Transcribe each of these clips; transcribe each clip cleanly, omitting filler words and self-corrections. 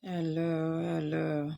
Hello, hello.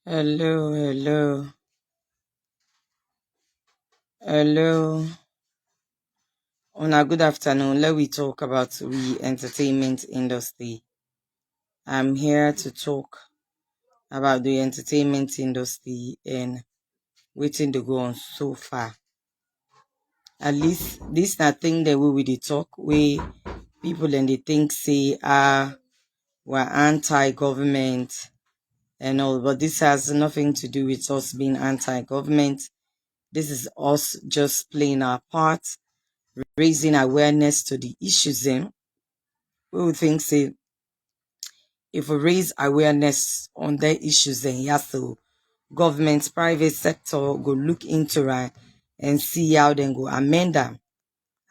Hello, hello. Hello. On a good afternoon, let we talk about the entertainment industry. I'm here to talk about the entertainment industry and waiting to go on so far. At least this not thing that we will talk we people and they think say we're anti-government and all, but this has nothing to do with us being anti-government. This is us just playing our part, raising awareness to the issues. Then we would think, say, if we raise awareness on the issues, then yes, so government, private sector go look into it and see how they go amend them.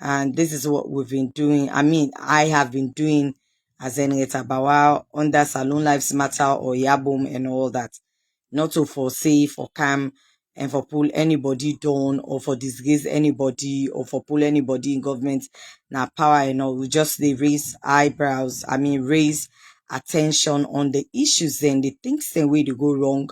And this is what we've been doing. I mean, I have been doing as Henrietta Mbawah under Salon Lives Matter or Yabum and all that. Not to foresee, for calm, and for pull anybody down or for disgrace anybody or for pull anybody in government. Now power and all. We just they raise eyebrows. I mean, raise attention on the issues and the things the way to go wrong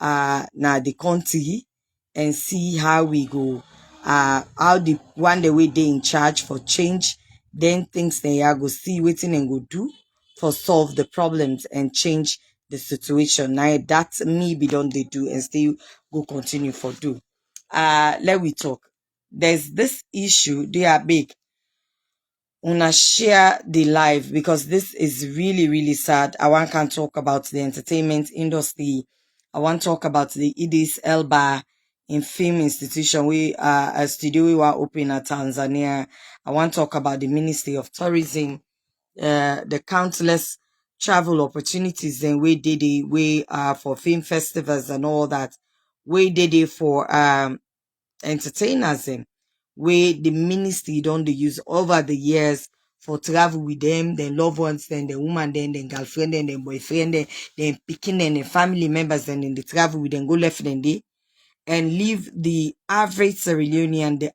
now the country and see how we go how the one the way they in charge for change, then things they are go see waiting and go do for solve the problems and change the situation. Now that me be done they do and still go continue for do. Let we talk. There's this issue, they are big. Una share the live because this is really, really sad. I want to talk about the entertainment industry. I want to talk about the Idis Elba in film institution. We a studio we were open at Tanzania. I want to talk about the Ministry of Tourism, the countless travel opportunities and we did it we for film festivals and all that. We did it for entertainers them where the ministry don't they use over the years for travel with them, then loved ones, then the woman, then girlfriend, then boyfriend, then picking and the family members, then the travel with them go left then they and leave the average Sierra Leonean, the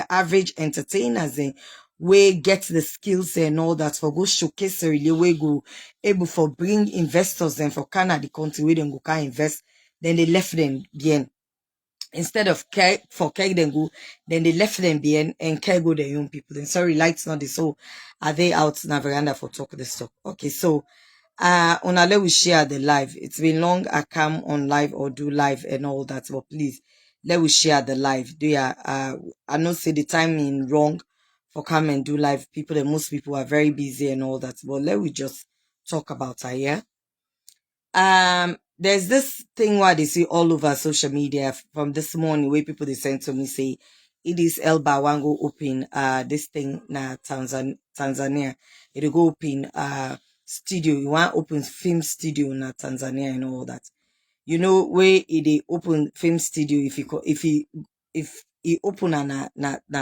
average entertainers then we get the skills and all that for go showcase Sierra Leone we go able for bring investors and for Canada the country where they go can invest, then they left them behind instead of care for care then go, then they left them behind and care go their young people. Then sorry, lights not this. So are they out na veranda for talk this talk? Okay, so on a let we share the live. It's been long I come on live or do live and all that, but please let we share the live. Do ya I know say the timing wrong for come and do live. People and most people are very busy and all that, but let we just talk about her, yeah. There's this thing where they see all over social media from this morning where people they send to me say it is Elba one go open this thing na Tanzania. It'll go open studio. You want open film studio na Tanzania and all that. You know where it open film studio if he open na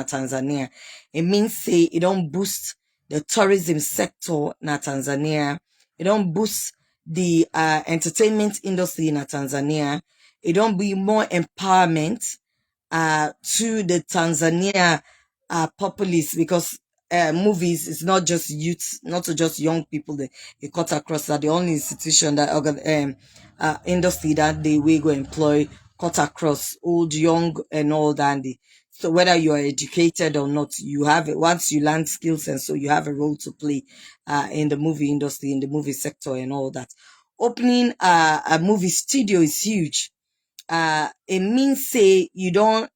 Tanzania, it means say it don't boost the tourism sector na Tanzania. It don't boost the entertainment industry in Tanzania. It don't be more empowerment to the Tanzania populace because movies is not just youth, not just young people. They cut across that the only institution that industry that they will go employ cut across old, young, and all that. So whether you are educated or not, you have it once you learn skills, and so you have a role to play in the movie industry, in the movie sector, and all that. Opening a movie studio is huge. It means say you don't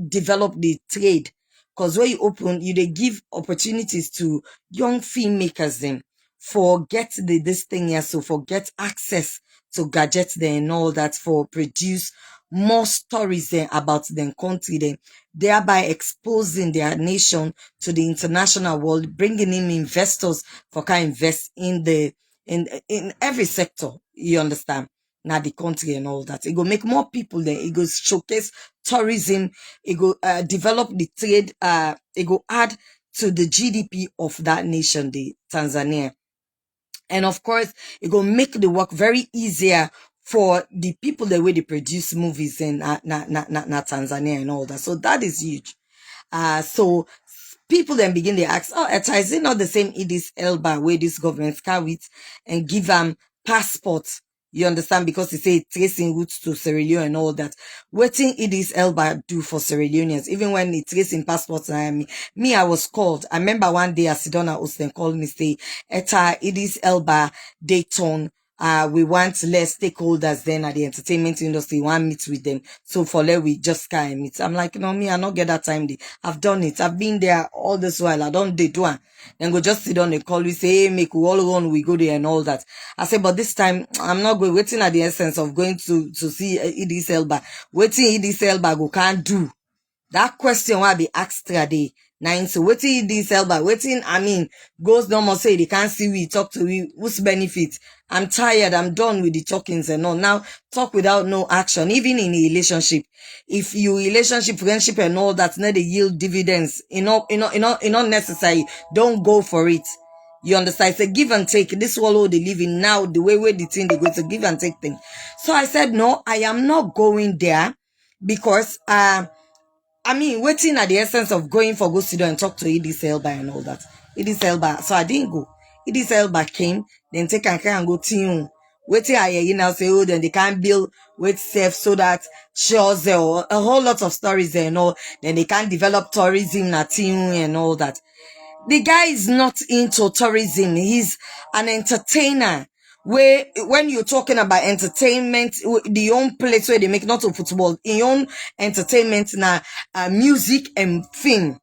develop the trade because when you open you they give opportunities to young filmmakers then for get this thing here, so for get access to gadgets then and all that, for produce more stories then about their country then, thereby exposing their nation to the international world, bringing in investors for can invest in the in every sector. You understand? Now the country and all that. It go make more people then. It go showcase tourism. It go develop the trade. It go add to the GDP of that nation, the Tanzania. And of course, it go make the work very easier for the people the way they produce movies in Tanzania and all that. So that is huge. So people then begin to ask, oh, is it not the same Idris Elba where this government carry it and give them passports? You understand? Because they say tracing routes to Sierra Leone and all that. Waiting Idris Elba do for Sierra Leoneans, even when they tracing passports. Me, I was called. I remember one day Asidona Austin called me, say, Etta, Idris Elba, Dayton. We want less stakeholders then at the entertainment industry. Want meet with them. So for let we just kind of meet. I'm like, no, me, I not get that time. I've done it. I've been there all this while. I don't do one. Then go just sit down and call. We say, hey, make we all run. We go there and all that. I say, but this time I'm not going. Waiting at the essence of going to see Idris Elba. Waiting Idris Elba go can't do. That question will be asked today. Now, so waiting this Elba, waiting, goes no more say they can't see we talk to we, who's benefit. I'm tired, I'm done with the talkings and all. Now, talk without no action, even in a relationship. If you relationship, friendship and all that's not the yield dividends, not necessary, don't go for it. You understand? It's a give and take. This world they live in now, the way the thing they go, it's a give and take thing. So I said, no, I am not going there because, waiting at the essence of going for go sit down and talk to Idris Elba and all that. Idris Elba. So I didn't go. Idris Elba came, then take and go to waiting I now say, oh, then they can't build with safe so that shows there a whole lot of stories there and all. Then they can't develop tourism and all that. The guy is not into tourism. He's an entertainer. Where when you're talking about entertainment, the own place where they make not of football, in own entertainment now, music and film,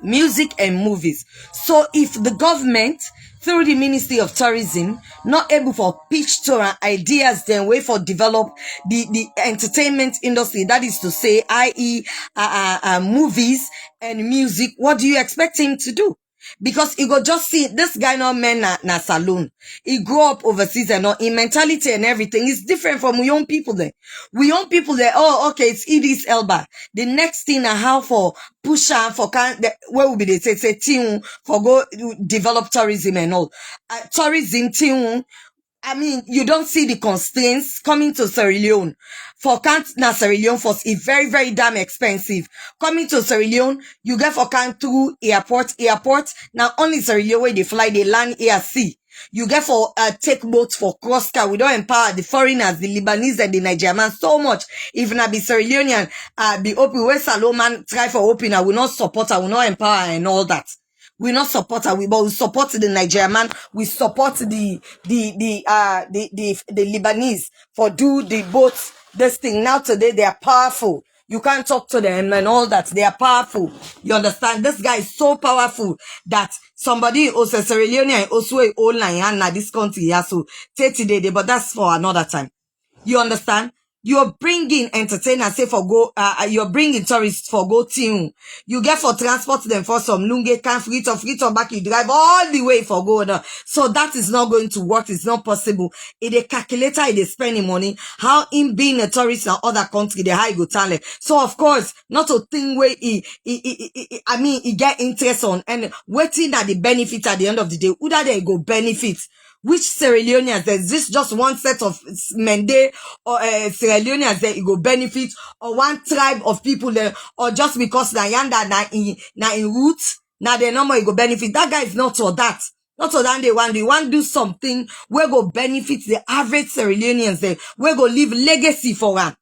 music and movies. So if the government through the Ministry of Tourism not able for pitch to ideas then way for develop the entertainment industry, that is to say, i.e. movies and music, what do you expect him to do? Because he go just see this guy not man na saloon. He grew up overseas and all in mentality and everything is different from we young people there. We young people there, oh okay, it's Idris Elba. The next thing I have for push on for where will be they say team for go develop tourism and all. Tourism team. You don't see the constraints coming to Sierra Leone. For can't na Sierra Leone for it's very, very damn expensive. Coming to Sierra Leone, you get for can't through airport. Now only Sierra Leone where they fly, they land air sea. You get for take boats for cross car. We don't empower the foreigners, the Lebanese and the Nigerian so much. If na be Sierra Leonean, be open where Salomon try for open, I will not support, I will not empower and all that. We not support her, but we support the Nigerian man. We support the Lebanese for do the boats. This thing now today they are powerful. You can't talk to them and all that. They are powerful. You understand? This guy is so powerful that somebody also Sierra Leone and also a old line na this country yeah, so 30 days, but that's for another time. You understand? You're bringing entertainers, say for go, you're bringing tourists for go team. You get for transport them for some lunge can free to back, you drive all the way for go now. So that is not going to work. It's not possible. It a calculator, it is spending money. How in being a tourist in other country, the high go talent. So of course, not a thing where he get interest on and waiting at the benefit at the end of the day. Who that they go benefit? Which Sierra Leoneans, is this just one set of Mende or Sierra Leoneans that it go benefit, or one tribe of people there, or just because na yanda na in roots, na the number it go benefit. That guy is not for that. Not for that they want. They want to do something where go benefit the average Sierra Leoneans there, where go leave legacy for one.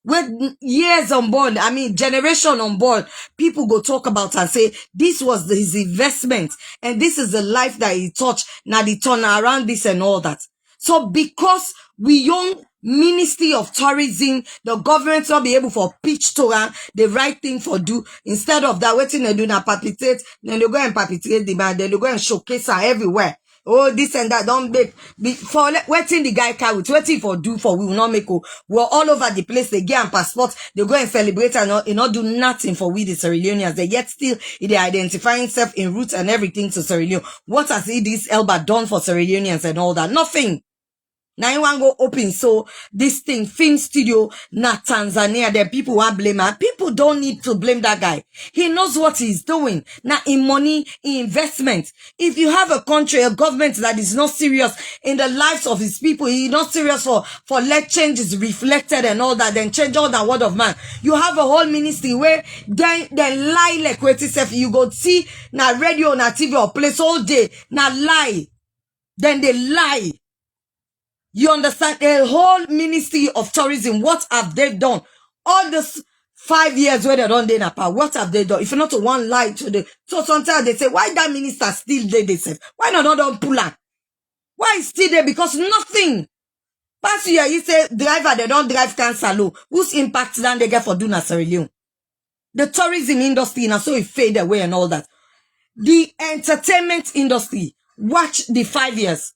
With years on board, generation on board, people go talk about and say, this was his investment, and this is the life that he touched, now the turn around this and all that. So because we young Ministry of Tourism, the government will be able for pitch to the right thing for do, instead of that waiting they do now perpetrate, then they go and perpetrate the man, then they go and showcase her everywhere. oh, this and that, don't make, for waiting the guy carry, waiting for do for, we will not make, we're all over the place, they get and passport, they go and celebrate and not do nothing for we the Sierra Leoneans, they yet still, they identify himself in roots and everything to Sierra Leone. What has Idris Elba done for Sierra Leoneans and all that? Nothing. Now you want go open so this thing film studio na Tanzania. The people want blame her. People don't need to blame that guy. He knows what he's doing. Now in money, in investment. If you have a country, a government that is not serious in the lives of his people, he's not serious for let changes reflected and all that, then change all that word of man. You have a whole ministry where then lie like what itself. You go see na radio, na TV or place all day, na lie. Then they lie. You understand? The whole Ministry of Tourism, what have they done? All this 5 years where they don't do power, what have they done? If not one lie to the, so sometimes they say, why that minister still there? They say, why not pull out? Why is still there? Because nothing. Past year, you say driver, they don't drive cancer low. Whose impact then they get for doing Sierra Leone? The tourism industry, now so it fade away and all that. The entertainment industry, watch the 5 years.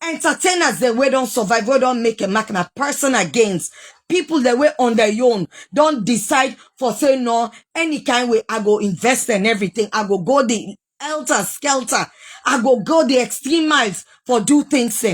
Entertainers that we don't survive, we don't make a mark, na personal gains. People that were on their own don't decide for say no, any kind way I go invest in everything. I go the helter skelter. I go the extreme miles for do things.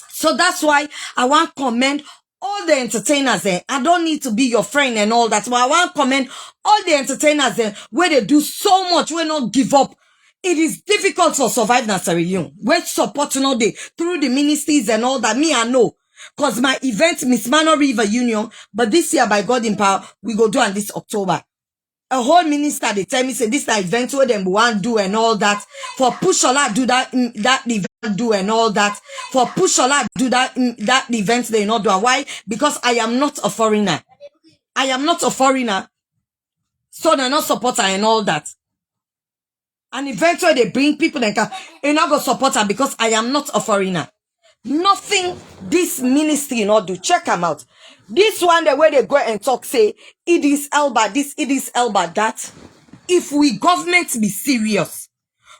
So that's why I want to commend all the entertainers. I don't need to be your friend and all that. But I want to commend all the entertainers where they do so much, we not give up. It is difficult to survive in Sierra Leone. We're supporting all day through the ministries and all that. Me, I know. Because my event, Miss Mano River Union, but this year, by God in power, we go do on this October. A whole minister, they tell me, say, this is the event where them want do and all that. For Pushola, do that event do and all that. For Pushola, do that event they not do. Why? Because I am not a foreigner. I am not a foreigner. So they're not supporter and all that. And eventually they bring people and not go support her because I am not a foreigner. Nothing this ministry not do. Check them out. This one, the way they go and talk, say, it is Elba, this, it is Elba, that. If we government be serious,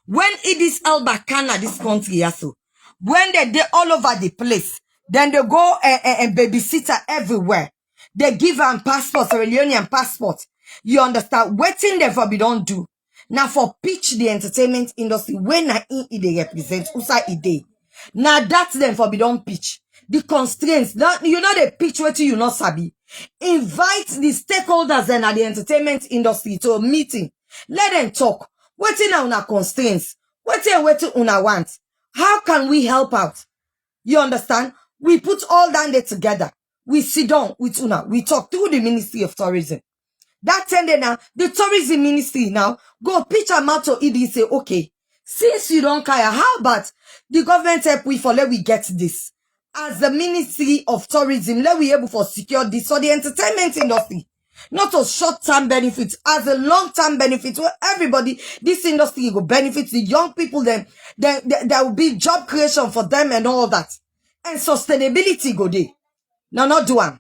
when it is Elba Kana, this country, also, when they all over the place, then they go and babysitter everywhere. They give them passports, Sierra Leonean passport. You understand? Waiting there for we don't do. Now for pitch the entertainment industry, when I they represent, usa ide. Now that's them for be don't pitch. The constraints, you know the pitch what you not sabi. Invite the stakeholders and the entertainment industry to a meeting. Let them talk. What in our constraints? What una want? How can we help out? You understand? We put all down there together. We sit down with una. We talk through the Ministry of Tourism. That tender now, the tourism ministry now, go pitch a matter to it say, okay, since you don't care, how about the government help we for let we get this? As the Ministry of Tourism, let we able for secure this for the entertainment industry. Not a short-term benefit, as a long-term benefit where everybody, this industry will benefit the young people, then there will be job creation for them and all that. And sustainability go there. Now not do one.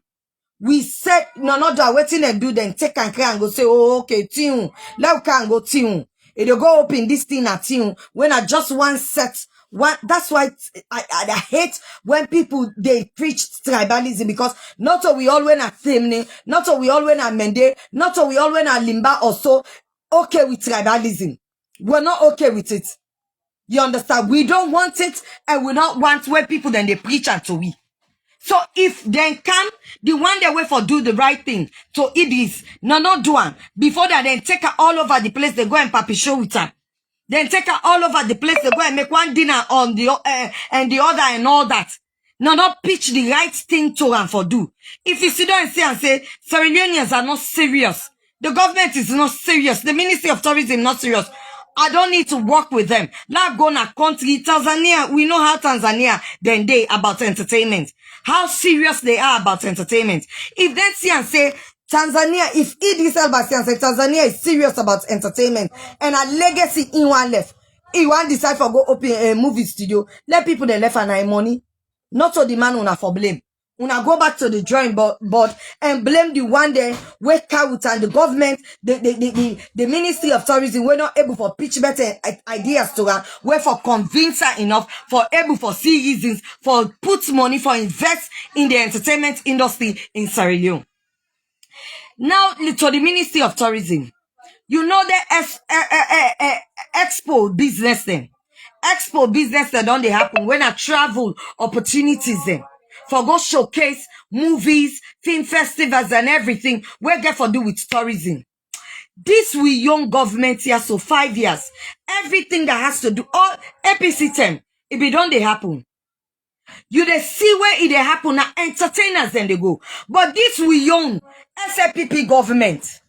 We said, no, not that waiting and do then take and cry and go say, oh, okay, tune. Let can go tune. It'll go up in this thing at tune. When I just one set, one, that's why I hate when people, they preach tribalism because not all we all when are Themne, not all we all when are Mende, not all we all when are Limba or so, okay with tribalism. We're not okay with it. You understand? We don't want it and we don't want when people then they preach unto we. So if then come, the one they wait for do the right thing. So it is not do one. Before that, then take her all over the place. They go and papi show with her. Then take her all over the place. They go and make one dinner on the and the other and all that. Not pitch the right thing to her for do. If you sit down and say Sierra Leoneans are not serious. The government is not serious. The Ministry of Tourism not serious. I don't need to work with them. Now go na country. Tanzania, we know how Tanzania then they about entertainment. How serious they are about entertainment. If they see and say, Tanzania, if Idris Elba say and say Tanzania is serious about entertainment and a legacy in one left, he want decide for go open a movie studio, let people they left and money. Not so the man una for blame. Una go back to the drawing board and blame the one there where Kawut and the government, the Ministry of Tourism were not able for pitch better ideas to her, where for convince her enough, for able for see reasons, for put money, for invest in the entertainment industry in Sierra Leone. Now to the Ministry of Tourism. You know the expo business then. Expo business that don't they happen when I travel opportunities then. For go showcase movies, film festivals and everything. We get for do with tourism. This we young government here, so 5 years. Everything that has to do, all APC 10, if it don't they happen. You they see where it they happen, now entertainers then they go. But this we young SLPP government.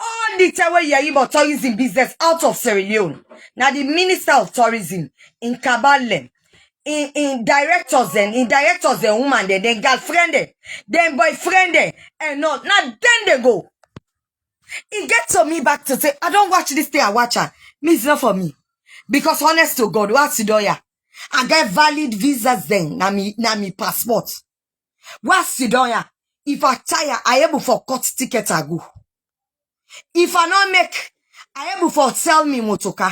All the time where you're about tourism business out of Sierra Leone. Now the Minister of Tourism in Kabale, in directors and woman then girlfriend then boyfriend and not. Now then they go. It gets to me back to say, I don't watch this thing, I watch her. Me, it's not for me. Because honest to God, what's it ya? I get valid visas then, na me passport. What's it ya? If I tire, I able for cut ticket I go. If I not make, I able for sell me motoka.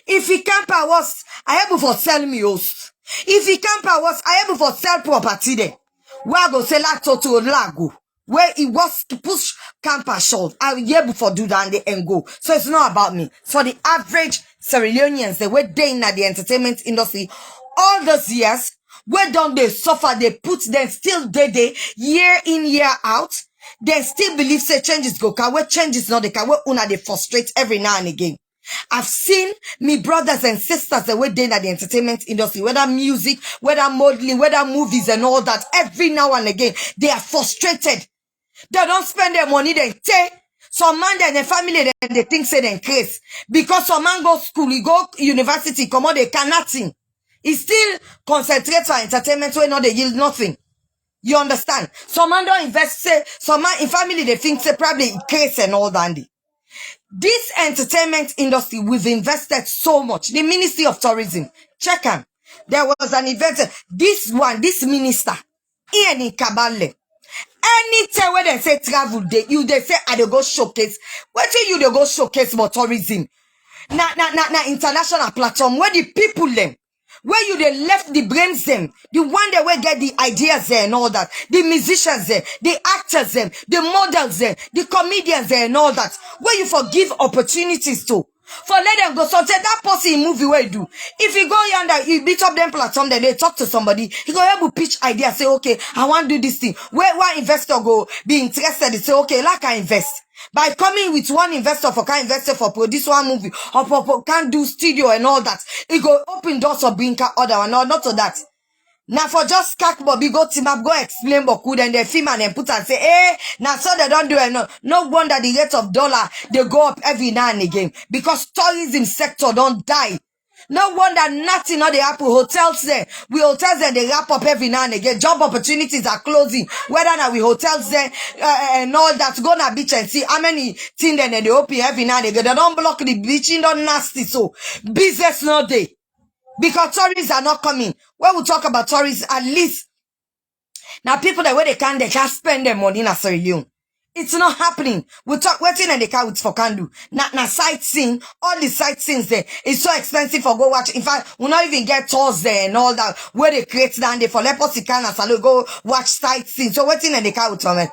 If he can't was, I able for sell me host. If he can't was, I able for sell property there. Where go sell that to lago. Where it was to push camper short. I will able for do that and go. So it's not about me. So the average Sierra Leoneans, they were there in the entertainment industry all those years. Where don't they suffer? They put them still day year in, year out. They still believe say changes go car where changes not the car where una they frustrate every now and again. I've seen me brothers and sisters that were there in the entertainment industry, whether music, whether modeling, whether movies and all that. Every now and again, they are frustrated. They don't spend their money, they take. Some man and their family, they think say they crazy. Because some man go school, he go university, come on, they can nothing. He still concentrates on entertainment where not they yield nothing. You understand? Some man don't invest, say, some man in family, they think, say, probably crazy and all that. This entertainment industry, we've invested so much. The Ministry of Tourism, check on. There was an event, this minister, Ian in Kabale. Anytime where they say travel, they say, I they go showcase. What do you they go showcase about tourism? Na international platform, where the people them. Where you they left the brains them, the one that will get the ideas there and all that, the musicians there, the actors there, the models there, the comedians there and all that, where you forgive opportunities to. For let them go. So say that person in movie where you do. If you go yonder, you beat up them platform, then they talk to somebody, he go able to pitch ideas, say, okay, I want to do this thing. Where one investor go be interested, say, okay, like I invest. By coming with one investor for can investor for produce one movie or for can do studio and all that, it go open doors for bring other one or not to that. Now for just cack Bobby go team up, go explain Boku, then they film and then put and say, eh, now so they don't do it. No wonder the rate of dollar they go up every now and again. Because tourism sector don't die. No wonder nothing not the happen. Hotels there. We hotels there, they wrap up every now and again. Job opportunities are closing. Whether now we hotels there and all that. Go na beach and see how many things then they open every now and again. They don't block the beach, don't nasty. So business no day. Because tourists are not coming. When we talk about tourists, at least now people that where they can spend their money in Sierra Leone. It's not happening. We talk waiting and the car with for can do. Na sightseeing, all the sightseeing there. It's so expensive for go watch. In fact, we not even get tours there and all that. Where they create down there for leprosy can and go watch sightseeing. So waiting and the car with me.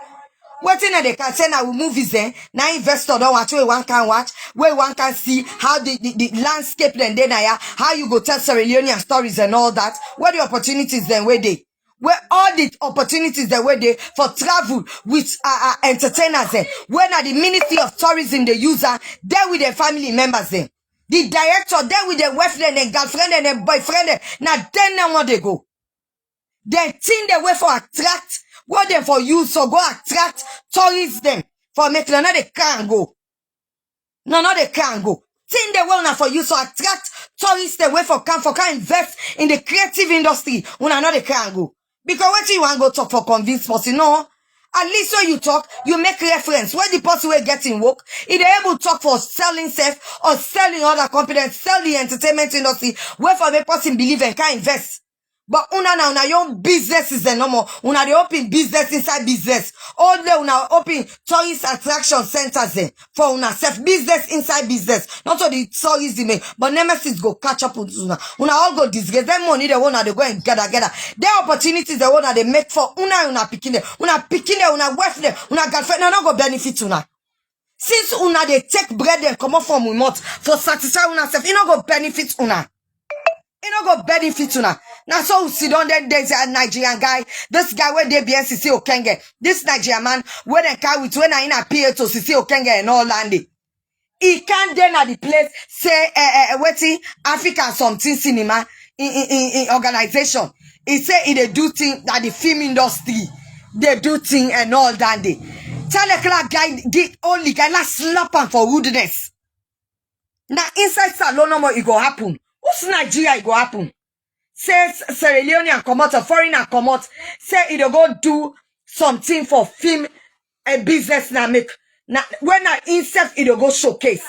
Waiting and they can say now we movies there. Now investor don't watch where one can watch, where one can see how the landscape then how you go tell Sierra Leonean stories and all that. Where the opportunities then where they. Where all the opportunities that were there for travel with entertainers there. Where now the Ministry of Tourism they use there with their family members there. The director there with their wife and girlfriend and their boyfriend. Now then now what they go. They think they way for attract what them for you so go attract tourists them for make no they can't go. No they can't go. Think they will not for you so attract tourists the way for can invest in the creative industry. Una no they can't go. Because what you want to go talk for convince person, no. At least when you talk, you make reference. When the person will get in work, if they're able to talk for selling self or selling other companies, sell the entertainment industry, where for the person believe and can invest. But una your own business is no more. Una they open business inside business. All day una open tourist attraction centers for una self business inside business. Not all the tourism, but nemesis go catch up with una. Una all go disgrace. Them money they want they go and gather. Their opportunities they want they make for una picking them. Una picking them, una wife them, una girlfriend. Una go benefit una. Since una they take bread and come up from we mouth for satisfy una self, you know go benefit una. You know go benefit una. Now so we sit down there, there's a Nigerian guy. This guy where they be NCC Okenge. This Nigerian man where they carry with when I in a PA to CC Okenge and all landy. He can't then at the place say waiting Africa something cinema in organization. He say they do thing that the film industry they do thing and all that day. Tell a club guy get only guy last slap him for rudeness. Now inside salon no more it go happen. Who's Nigeria it go happen? Says Sierra Leone and come out, a foreigner come out, say it go do something for film and business now make. Now when I himself it go showcase.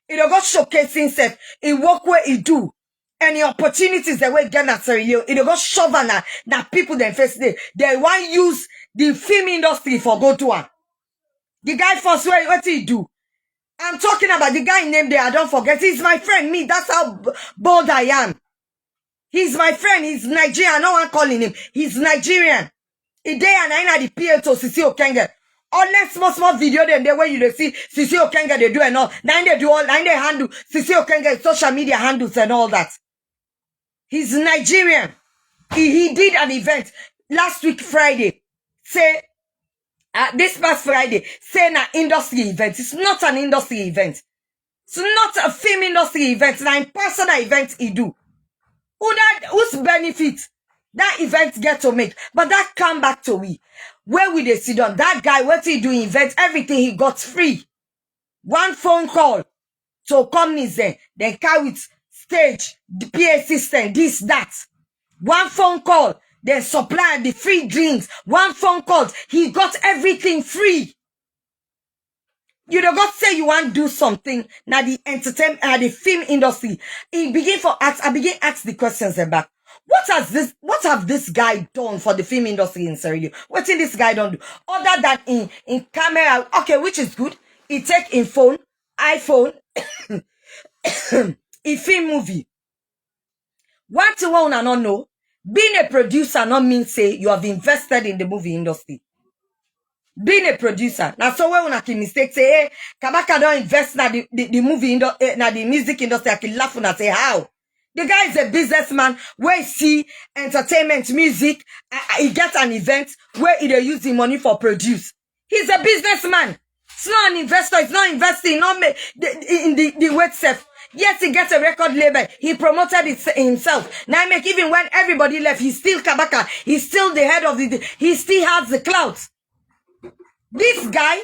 It go showcase himself in work where he do. Any opportunities that we get at Sierra Leone, it go shove na people them face day. They want use the film industry for go to one. The guy first what he do? I'm talking about the guy named there, I don't forget. He's my friend, me. That's how bold I am. He's my friend. He's Nigerian. No one calling him. He's Nigerian. He day and I know the PA to Sisi Okenge. Unless small video then the way you see Sisi Okenge they do and all. Now they do all. Now they handle Sisi Okenge social media handles and all that. He's Nigerian. He did an event last week Friday. Say this past Friday. Say an industry event. It's not an industry event. It's not a film industry event. It's an personal event he do. Whose benefit that event get to make? But that come back to we. Where we they sit down? That guy, what he doing event, everything he got free. One phone call to companies then carry with stage, the PA system, this, that. One phone call, they supply the free drinks. One phone call, he got everything free. You don't got say you want to do something now the entertainment the film industry. I begin ask the questions back. What have this guy done for the film industry in Sierra Leone? What did this guy don't do? Other than in camera, okay, which is good. He take in iPhone, in film movie. One to one and not know, being a producer not mean say you have invested in the movie industry. Being a producer. Now, so when I can mistake, say, hey, Kabaka don't invest na the movie industry, na the music industry, I can laugh and say, how? The guy is a businessman where he see entertainment, music, he gets an event where he use the money for produce. He's a businessman. It's not an investor. It's not investing in the web self. Yes, he gets a record label. He promoted it himself. Now, make even when everybody left, he's still Kabaka. He's still the head of he still has the clouds. This guy,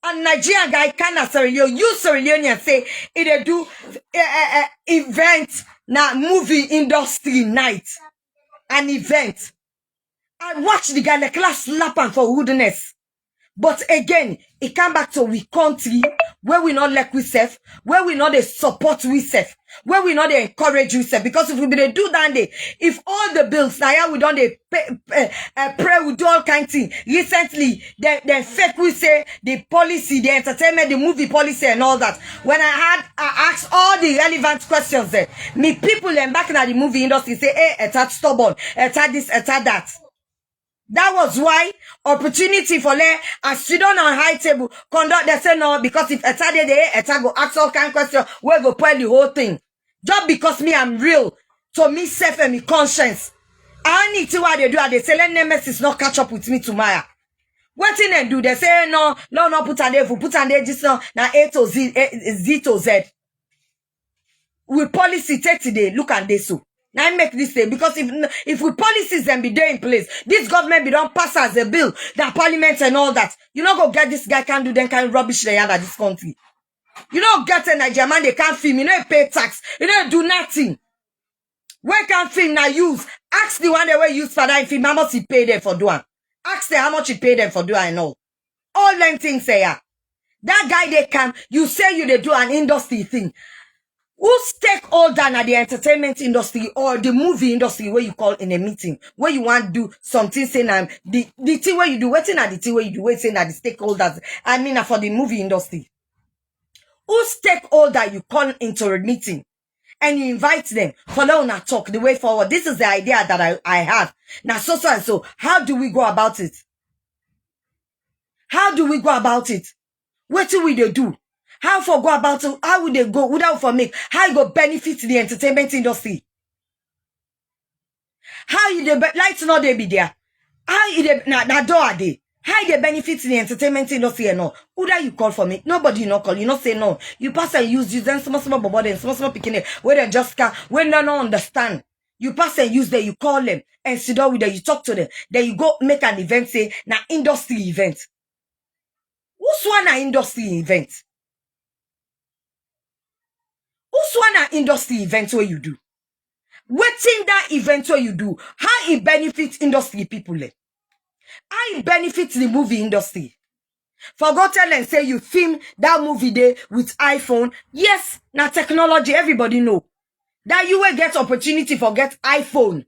a Nigerian guy, can Sierra Leone, use Sierra Leone and say, they do event, na movie industry night, an event. And watch the guy like last slapping for rudeness. But again, it come back to we country where we not like we self, where we not support we self, where we not encourage we self. Because if we be do that day, if all the bills now we don't pray we do all kinds of things. Recently, the fake we say the policy, the entertainment, the movie policy and all that. When I asked all the relevant questions there, me people and back in the movie industry say, hey, it's that stubborn, it's that this, it's that. That was why opportunity for them as sit down on high table conduct they say no because if eta go ask all kind of question we go spoil the whole thing. Just because me I'm real to me self and me conscience. I need to what they do. They say let nemesis not catch up with me tomorrow. What thing they do? They say no put on there just now A to Z to Z. We policy take today. Look at this so. Now I make this thing because if we policies and be there in place, this government be don't pass as a bill, that parliament and all that. You know go get this guy can't do them kind of rubbish they have at this country. You know get a Nigerian man they can't film, you know pay tax, you know do nothing. Where can film now use? Ask the one they were use for that film, how much he paid them for doing. Ask them how much he paid them for doing and all. All them things say yeah. That guy they can, you say you they do an industry thing. Who stakeholder at the entertainment industry or the movie industry where you call in a meeting, where you want to do something saying the thing where you do, waiting at the thing where you do, waiting at the stakeholders, for the movie industry. Who stakeholder you call into a meeting and you invite them for them to talk the way forward? This is the idea that I have. Now, so and so, how do we go about it? How do we go about it? What do we do? How for go about it? How would they go without for make? How you go benefit the entertainment industry? How you the lights not they be there? How you the na door are they? How they benefit the entertainment industry and all? Who that you call for me? Nobody not call. You not say no. You pass and use then small body and small picking it where they just can when they don't understand. You pass and use them, you call them and sit down with them, you talk to them. Then you go make an event, say na industry event. Who's one an industry event? Who's one an industry event where you do? Waiting that event where you do, how it benefits industry people? How it benefits the movie industry? For go tell and say you film that movie day with iPhone. Yes, now technology, everybody know. That you will get opportunity for get iPhone.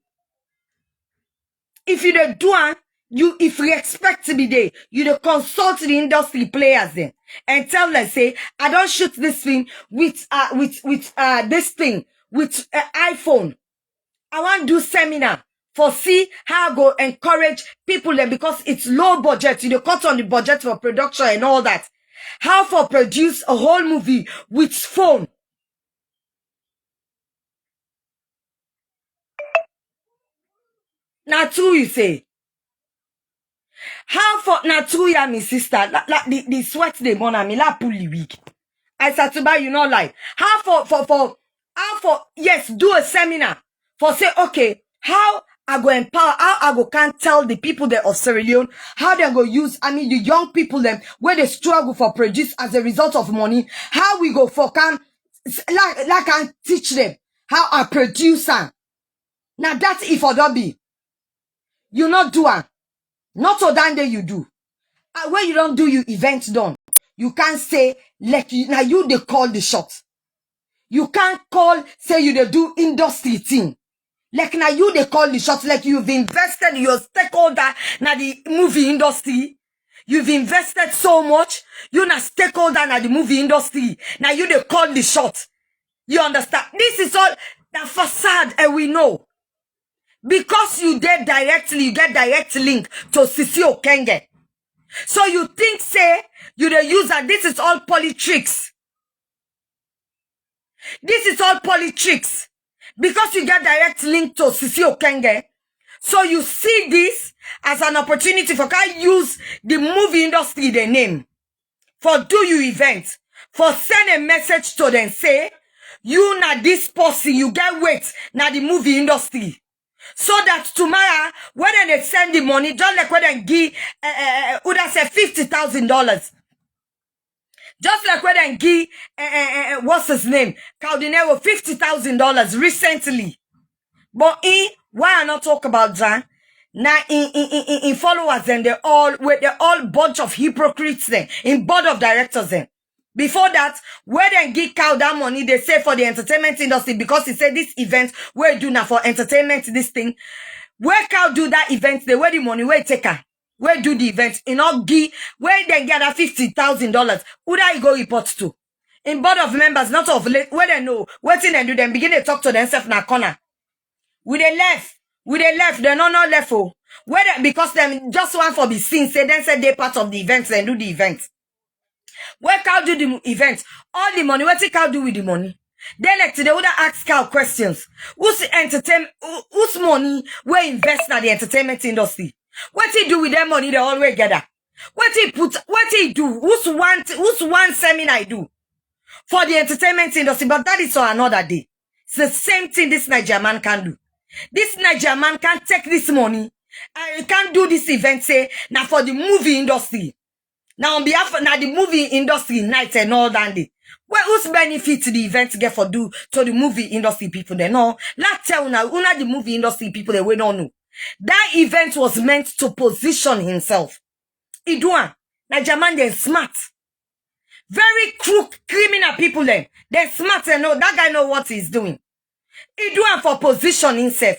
If you don't do it, if you expect to be there, you don't consult the industry players then and tell them, say, I don't shoot this film with this thing, with iPhone. I want to do seminar for see how I go encourage people then because it's low budget. You cut on the budget for production and all that. How for produce a whole movie with phone. Now true you say. How for now true ya me sister. Like the sweat they born me la pull the week. I said to buy you not like. How for yes, do a seminar for say okay, how I go empower, how I go can't tell the people there of Sierra Leone, how they go use, the young people them, where they struggle for produce as a result of money, how we go for can, like can teach them how I produce. Now that's if or don't be. You not do it. Not so damn day you do. When you don't do your events done, you can't say, like you, now you they call the shots. You can't call, say you they do industry thing. Like now you they call the shots, like you've invested your stakeholder now the movie industry. You've invested so much. You're not stakeholder now the movie industry. Now you they call the shots. You understand? This is all the facade and we know. Because you get direct link to Sisi Okenge. So you think, say, you the user, this is all politics. This is all politics. Because you get direct link to Sisi Okenge. So you see this as an opportunity for can use the movie industry, the name. For do you event. For send a message to them, say, you na this person, you get weight na the movie industry. So that tomorrow, when they send the money, just like when they give, would I say $50,000. Just like when they give, what's his name? Caldinero, $50,000 recently. But why I not talk about that? Now, in followers, then they're all bunch of hypocrites then, in board of directors then. Before that, where they give cow that money, they say for the entertainment industry, because he said this event, where do now for entertainment, this thing. Where cow do that event, they where the money, where take her, where do the event, in all give, where they get that $50,000, who that you go report to? In board of members, not of late, where they know, what thing they do, then begin to talk to themselves in a corner. With the left, they not left, oh. Where they, because them just want for be seen, say then say they part of the events, then do the event. Where cow do the event? All the money, what the cow do with the money? They like to, they would ask cow questions. Who's money where invest in the entertainment industry? What he do with their money they always gather? What he do? Who's one seminar I do? For the entertainment industry, but that is for another day. It's the same thing this Nigerian man can do. This Nigerian man can take this money and can do this event, say, now for the movie industry. Now on behalf of the movie industry night and all that day. Well, who's benefit the event get for do to the movie industry people they know? Let's tell now, the movie industry people they we don't know. That event was meant to position himself. Iduan, Nigerian man they smart. Very crook criminal people then. They're smart and know that guy know what he's doing. He do it for position himself.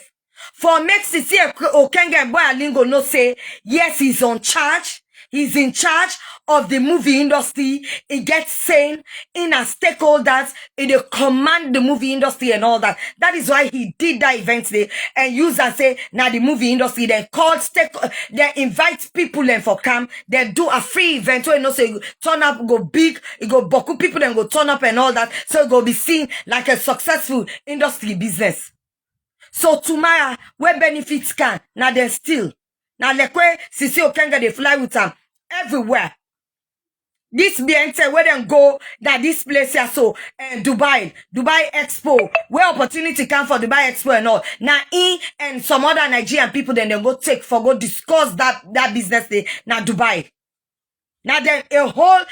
For make Sisi Okenge and Boy Alingo no say, yes, he's on charge. He's in charge of the movie industry. He gets sane in as stakeholders. He command the movie industry and all that. That is why he did that event today and use and say, now the movie industry, they they invite people and for camp. They do a free event where you know say turn up, go big, it go boku people and go turn up and all that. So it go be seen like a successful industry business. So tomorrow, where benefits can, now they still. Now lekwe Sisi Okenge they fly with them everywhere. This BNT where them go that this place here so Dubai Expo, where opportunity come for Dubai Expo and all. Now and some other Nigerian people then they go take for go discuss that business day now Dubai. Now then a whole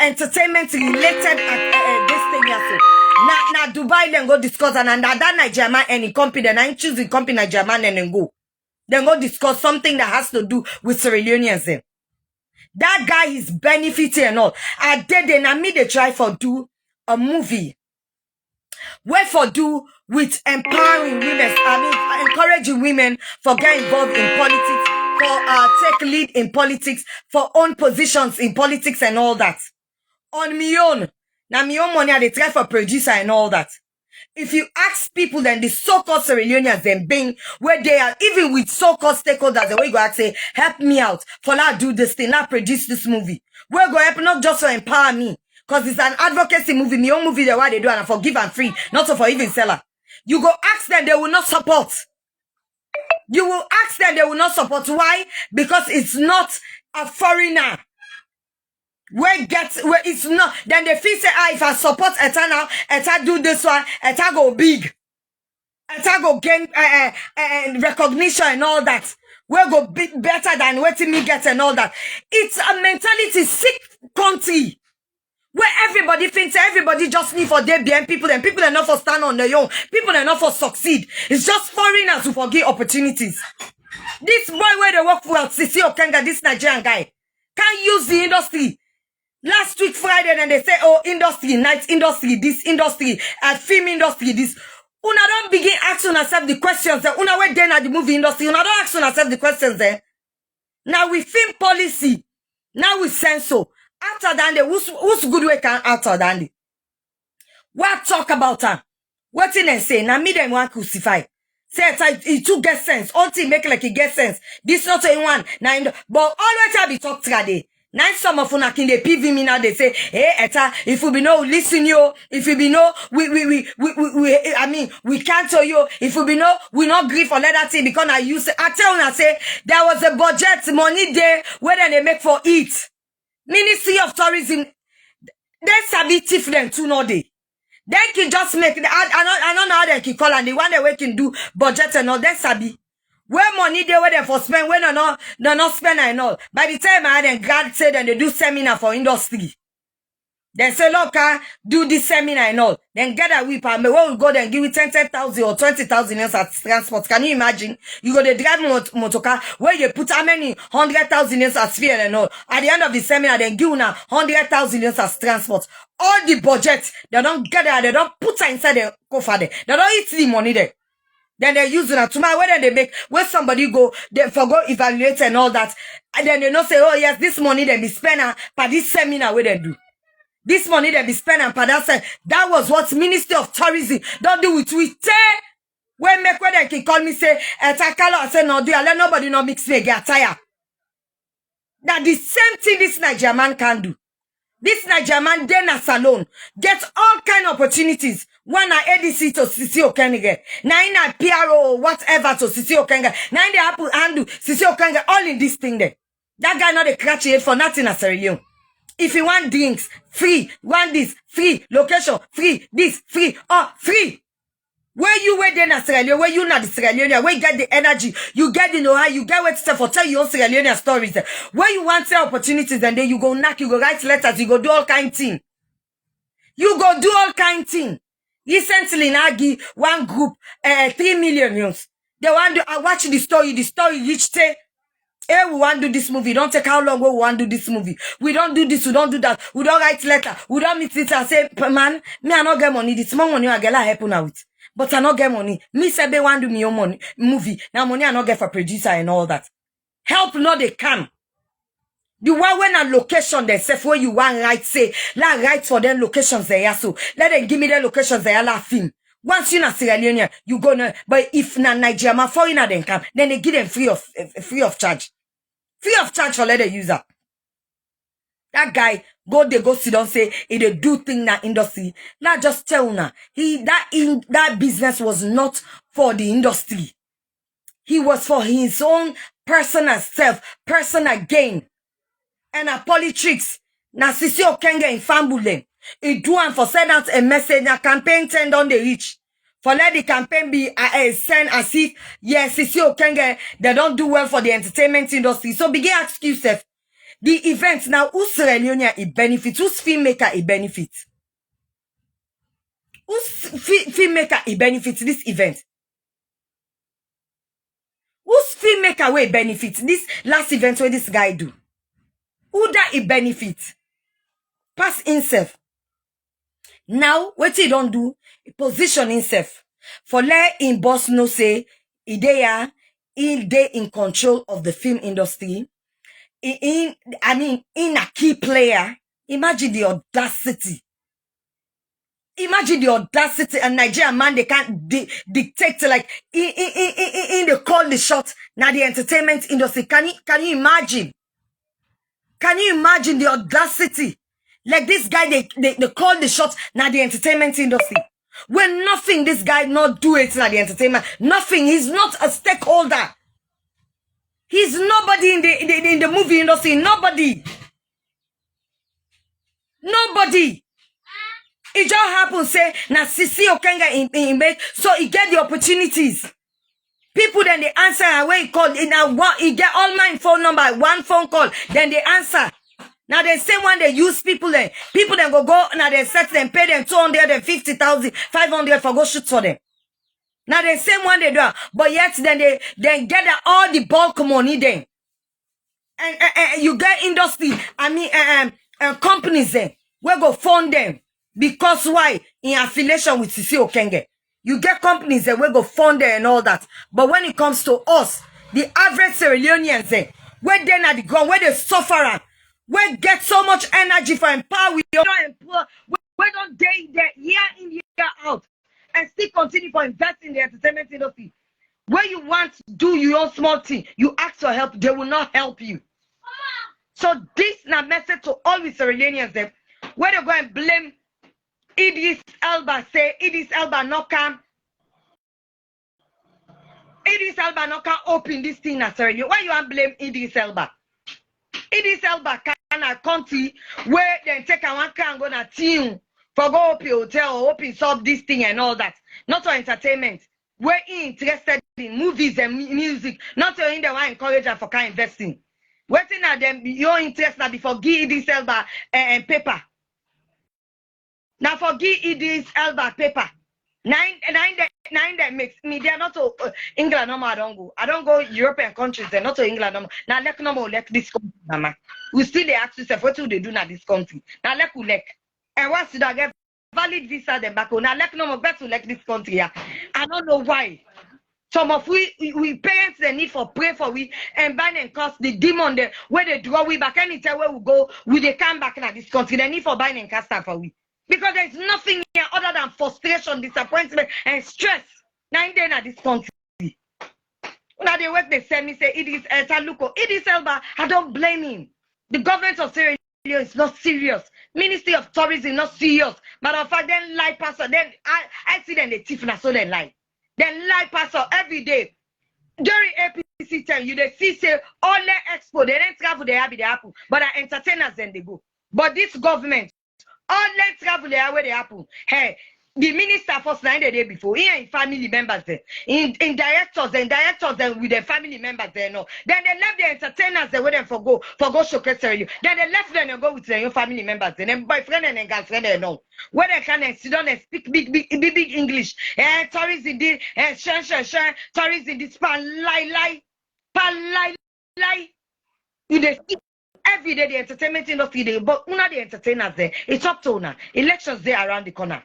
entertainment related this thing here so. Now Dubai then go discuss and that Nigerian man any company then I choose the company Nigerian man and then go. Then go discuss something that has to do with Sierra Leoneans then. That guy is benefiting and all. I did then me they try for do a movie. Where for do with empowering women. I mean encouraging women for get involved in politics, for take lead in politics, for own positions in politics and all that. On me own. Now me own money I they try for producer and all that. If you ask people then the so-called Sierra Leoneans then being where they are, even with so-called stakeholders, the way you go ask say, help me out, for now do this thing, now produce this movie. We're going to help not just to empower me, because it's an advocacy movie, my own movie, the way they do, and for give and free, not so for even seller. You go ask them, they will not support. You will ask them, they will not support. Why? Because it's not a foreigner. Where it's not, then the feel say, if I support Eta now, Eta do this one, Eta go big. Eta go gain recognition and all that. We'll go better than what me get and all that. It's a mentality sick country. Where everybody thinks everybody just need for their BM people and people are not for stand on their own. People are not for succeed. It's just foreigners who forget opportunities. This boy where they work for Sisi Okenge, this Nigerian guy, can't use the industry. Last week Friday, and they say, oh, industry, night industry, this industry, film industry, this. Una don't begin asking yourself the questions. Una went then at the movie industry. Una don't ask yourself the questions there. Now we film policy. Now we censor. After that, who's good way can after that? What talk about her? What did they say? Now me them want crucify. Say it too get sense. All thing make like it get sense. This not anyone. Now, but always have be talk today. Now some of una kin they PV me now they say, hey Eta, if we be no listen you, if we be no, I mean we cancel you, if we be no, we not agree for that thing because I tell una say there was a budget money there where they make for it. Ministry of Tourism, they sabi tiff them too no day. They can just make I don't know how they can call and the one that we can do budget and all they sabi. Where money they were there for spend, when they're not spend and all. By the time I had and God said and they do seminar for industry. They say, look, do this seminar and all. Then get a whip and when we go there and give it 10,000 or 20,000 else at transport. Can you imagine? You go to drive motorcar where you put how many 100,000 else as fuel and all. At the end of the seminar, then give una 100,000 else as transport. All the budget, they don't get there, they don't put her inside the coffer there. They don't eat the money there. Then they use it tomorrow when they make when somebody go they forgo evaluate and all that and then they not say oh yes this money they be spent for this seminar where they do this money they be spent for that was what Ministry of Tourism don't do with we when make where they can call me say Etakalo I say no do I let nobody not mix me get tired that the same thing this Nigerian man can do. This Nigerian man then a salon get all kind of opportunities. One a ADC to Sisi Okenge. Now in a PRO or whatever to Sisi Okenge. Now in the Apple handle Sisi Okenge all in this thing there. That guy not a catch it for nothing as Sierra Leone. If you want drinks, free. Want this, free. Location, free. This, free. Oh, free. Where you were then as Sierra Leone, where you not the Sierra Leone, where you get the energy, you get the know-how, you get what to for tell your Sierra Leone stories. Where you want to opportunities and then you go knock, you go write letters, you go do all kind thing. You go do all kind thing. Recently, Nagi, one group, 3 million views. They want to watch the story reached Hey, we want to do this movie. Don't take how long we want to do this movie. We don't do this, we don't do that. We don't write letter. We don't meet it and say, man, me I not get money. This more money I get like help now with. But I not get money. Me say they want to do me own money movie. Now money I not get for producer and all that. Help not they come. The one when a location they say where you want right say, la right for them locations there so. Let them give me the locations there la film. Once you na Sierra Leone, you gonna. But if na Nigeria, foreigner then come, then they give them free of charge. Free of charge for let the user. That guy they go sit down say he they do thing na industry. Not just tell na that business was not for the industry. He was for his own personal self, personal gain. And a politics. Na Sisi Okenge in Fambule. He do and for send out a message. Na campaign tend on the reach. For let the campaign be sent as if yes, Sisi Okenge they don't do well for the entertainment industry. So begin ask yourself. The event now, who's Sierra Leone it benefits? Who's filmmaker it benefits? Who's filmmaker it benefits this event? Who's filmmaker where it benefits? This last event where this guy do? Who that it benefits? Pass himself. Now, what he don't do, he position himself. For let him boss no say, he they in control of the film industry. In a key player. Imagine the audacity. Imagine the audacity and Nigerian man, they can't dictate like in the call the shot. Now the entertainment industry. Can you imagine? Can you imagine the audacity? Like this guy, they call the shots now the entertainment industry. When nothing, this guy not do it now the entertainment. Nothing. He's not a stakeholder. He's nobody in the movie industry. Nobody. Nobody. It just happens say na Sisi Okenge in make so he get the opportunities. People then they answer and when he call in he get all my phone number, one phone call, then they answer. Now the same one they use people then go now they set them pay them 250,000, 500 for go shoot for them. Now the same one they do, but yet then they get all the bulk money then. And you get industry, companies then we go fund them. Because why? In affiliation with Sisi Okenge. You get companies that will go fund there and all that. But when it comes to us, the average Sierra Leoneans, where they at the ground, where they suffer, where get so much energy for empower with your employer, where don't they year in year out and still continue for invest in the entertainment industry. Where you want to do your small thing, you ask for help, they will not help you. So this is a message to all the Sierra Leoneans, where they go and blame Idris Elba say Idris Elba no come. Idris Elba no can open this thing as Sierra Leone. Why you want blame Idris Elba? Idris Elba can a country where they take a one can go na team for go open hotel or open solve this thing and all that. Not for entertainment. Where he interested in movies and music. Not to in the one encourage for kind investing. Waiting at them your interest now before give Idris Elba and paper. Now forgive Idris Elba paper. Nine that makes me they are not to England no more. I don't go European countries, they're not to England no more. Now let no more like this country, mama. We still they ask yourself what do they do now this country. Now let you like and once you get valid visa them back. Now let no more bet to like this country. Yeah. I don't know why. Some of we parents they need for pray for we and ban and cause the demon there where they draw we back anytime where we go, we they come back in this country. They need for buying and cast for we. Because there's nothing here other than frustration, disappointment, and stress. 9 days at this country. Now the work they send me say it is Taluko. It is Elba. I don't blame him. The government of Sierra Leone is not serious. Ministry of Tourism is not serious. Matter of fact, then lie pastor. Then I see them the thief na so then lie. Then lie pastor every day. During APC time, you they see say all the expo, they don't travel, they have the apple. But the entertainers then they go. But this government. All let's travel there where they happen. Hey, the minister first 9 the day before, here in family members there, in directors then with their family members there no. Then they left the entertainers there with them for go showcase you. Then they left them and go with their family members then and boyfriend and girlfriend there no. Where they can sit down and speak big English. Tourists in this, shan, tourists in this pan lie. they see every day the entertainment industry, but una the entertainers there. It's up to una. Elections there around the corner.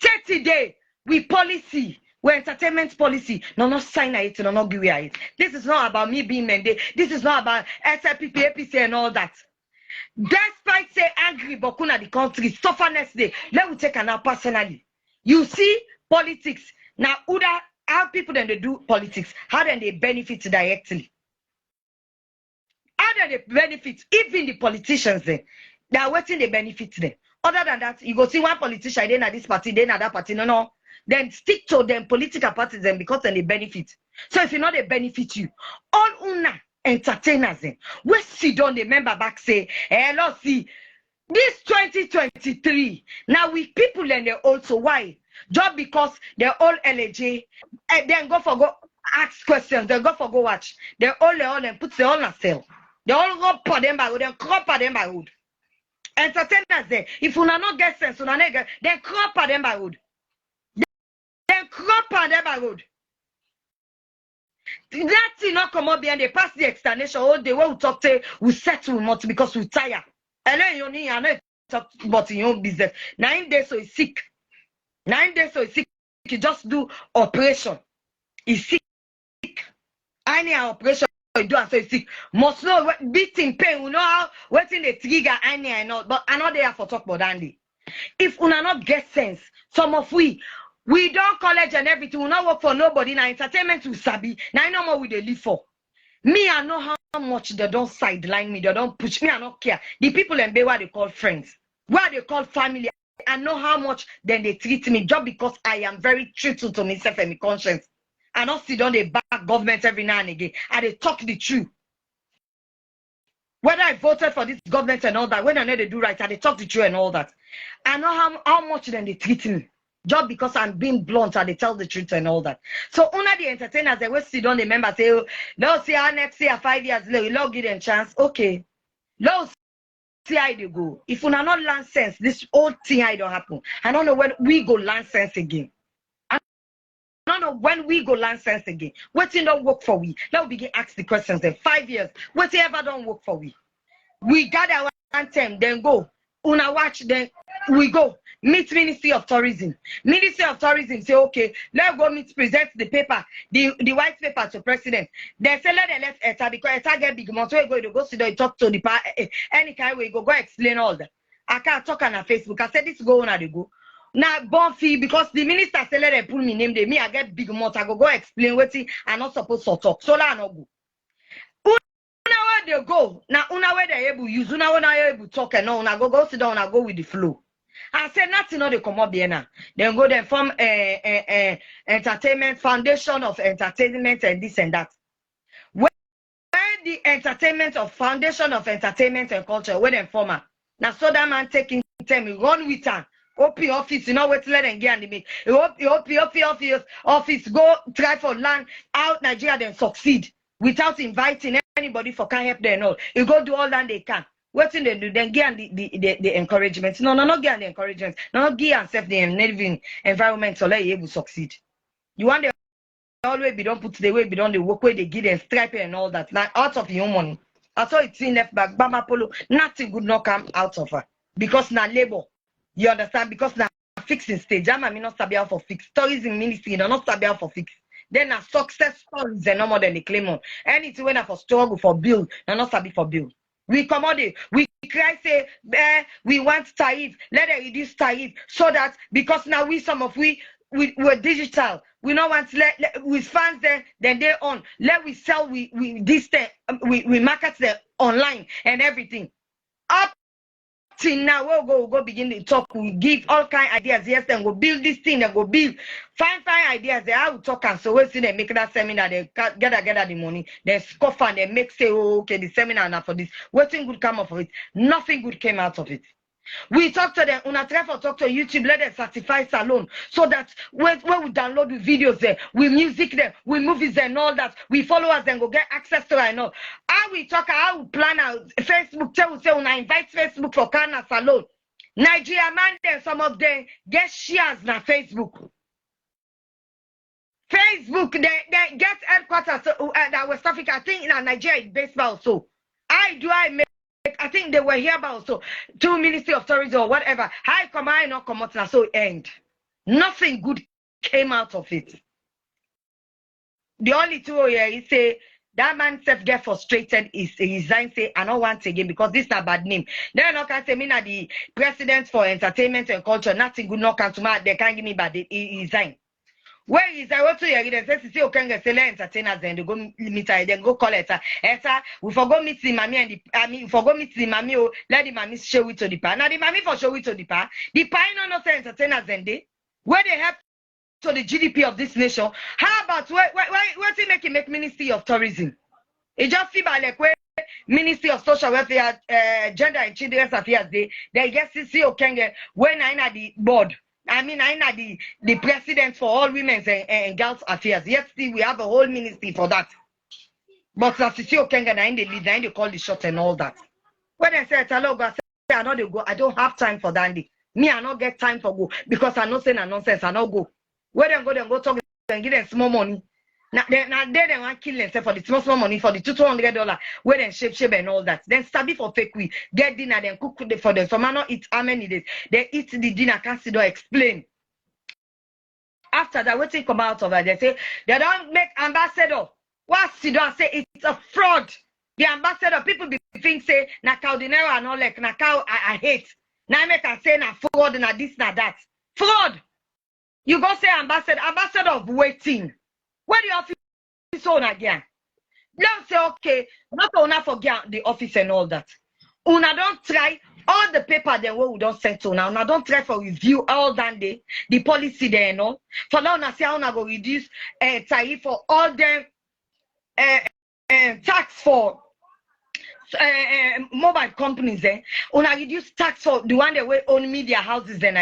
30 days we policy. We entertainment policy. No, not sign it, no, not give it. This is not about me being Mende. This is not about SLPP, APC, and all that. Despite say angry, but kuna the country suffer next day. Let me take an out personally. You see politics now. Uda how people then they do politics. How then they benefit directly? How then they benefit? Even the politicians then they are waiting they benefit them. Other than that, you go see one politician then at this party, then at that party. No. Then stick to them political parties then because then they benefit. So if you know they benefit you, all una entertainers then we sit down the member back say, let's see this 2023 now we people and they also why just because they're all LAJ and then go ask questions, they go watch, they all and put the all on sale, they all go for them by wood, then crop at them by wood. Entertainers there, if you not get sense, you not get, then crop at them by wood. Then crop at them by wood. That thing not come up behind they pass the explanation. All the way we talk to we settle not because we tire. And then you need I talk about your own business. 9 days so he's sick. 9 days so he's sick. He just do operation. He's sick. I need an operation. He do and so he's sick. Must know beating pain. We know how waiting the trigger. I need I know, but I know they have to talk about Andy. If we not get sense, some of we don't college and everything. We not work for nobody. Now entertainment will sabi. Now I know what we they live for. Me, I know how much they don't sideline me. They don't push me. I don't care. The people in Mbawah they call friends, where they call family. I know how much then they treat me just because I am very truthful to myself and my conscience. I don't sit down they back government every now and again. And they talk the truth. Whether I voted for this government and all that, when I know they do right, and they talk the truth and all that. I know how much then they treat me. Just because I'm being blunt and they tell the truth and all that. So una the entertainers, they will sit down, the members say, oh, let's see how next year, 5 years later, we'll give them chance. Okay. Let's see how they go. If una not learn sense, this whole thing I don't happen. I don't know when we go learn sense again. I don't know when we go learn sense again. What thing don't work for we? Now we begin ask the questions then. 5 years. What ever don't work for we? We gather one time, then go. Una watch, then we go. Meet Ministry of Tourism. Ministry of Tourism say, okay, let's go meet, present the paper, the white paper to president. They say, let ETA, because ETA get big money. So you go sit down, talk to the any kind way, go explain all that. I can't talk on Facebook. I said, this go on, they go. Now, bon fee, because the minister say, let them pull me name, me, I get big money. I go explain what I'm not supposed to talk. So I not go. Una where they go, now una where they able use, una when I able talk and now, go sit down, I go with the flow. I said nothing, no, they come up here now. Then go then form entertainment, foundation of entertainment and this and that. When the entertainment of foundation of entertainment and culture, when they form now so that man taking time, run with her. Open office, you know what to let them get and make. Office, go try for land out Nigeria, then succeed without inviting anybody for can help them all. You go do all that they can. What thing they do? Then give the encouragement. No, not give the encouragement. No, give and self the enabling environment so let you able to succeed. You want the always be don't put the way be don't the work where they give them stripe and all that. Now out of your money. I saw it's in left back. Bama Polo, nothing good not come out of her. Because now labor. You understand? Because now fixing stage. I mean not sabi out for fix. Tourism ministry, not sabi out for fix. Then a success stories and no more than they claim on. Anything when I for struggle for build, not sabi for build. We come out there, we cry, say, we want tariff, let them reduce tariff, so that because now we're digital, we don't want to let with fans then they on, let we sell, we market them online and everything. Up till now, we'll go begin to talk, we give all kind of ideas, yes, then we'll build this thing, then we'll build, find ideas, they will talk and so we'll see them make that seminar, they gather the money, they scoff and they make say, oh, okay, the seminar now for this, nothing good come out of it, nothing good came out of it. We talk to them, una try for talk to YouTube, let them certify salon, so that when we download the videos there, we music there, we movies there and all that, we followers then go get access to it and all. How we talk, how we plan out, Facebook, tell say una invite Facebook for Kana salon. Nigeria man then, some of them get shares na Facebook. Facebook, they get headquarters that West Africa, I think in Nigeria is baseball so. I make, I think they were here about so 2 Ministry of Tourism or whatever. How come I not come out now so end? Nothing good came out of it. The only two here is say that man self get frustrated is he resign say I don't want again because this is a bad name. Then I can say me na the president for entertainment and culture, nothing good not come to me, they can't give me bad he resign. Where is I want to hear it? Say see okay get say entertainers then they go meet her then go call her. Esa we forgot meet the mommy and the we forgot meet the mommy oh let the mommy show it to the pa. Now the mommy for show it to the pa. The pa no say entertainers then they where they have to the GDP of this nation. How about what's it make Ministry of Tourism? It just feel like where Ministry of Social Welfare, Gender and Children's Affairs, they get to see okay when I at the board. I mean, I at the president for all women's and girls affairs. Yes, still we have a whole ministry for that. But as you see okay, I in the lead, I in the call the shot and all that. When I say hello, I say I know they go. I don't have time for that. Me, I not get time for go because I not saying a nonsense. I not go. Where them go talk and give them small money. Now they want kill themselves for the small money for the $200 where them shape and all that. Then study for fake we get dinner then cook for them. Some not eat how many days. They eat the dinner, can't see explain. After that, what they come out of it, they say they don't make ambassador. What see don't say it's a fraud. The ambassador people be think say na cow dinero and all like na cow I hate. Now make I say na fraud na this na that. Fraud. You go say ambassador of waiting. Where the office on again? Don't say okay, not enough forget the office and all that. Una don't try all the paper then we don't send to now. Una don't try for review all that day the policy there and all. For now, una say una go reduce tariff for all them tax for mobile companies una reduce tax for the one that we own media houses then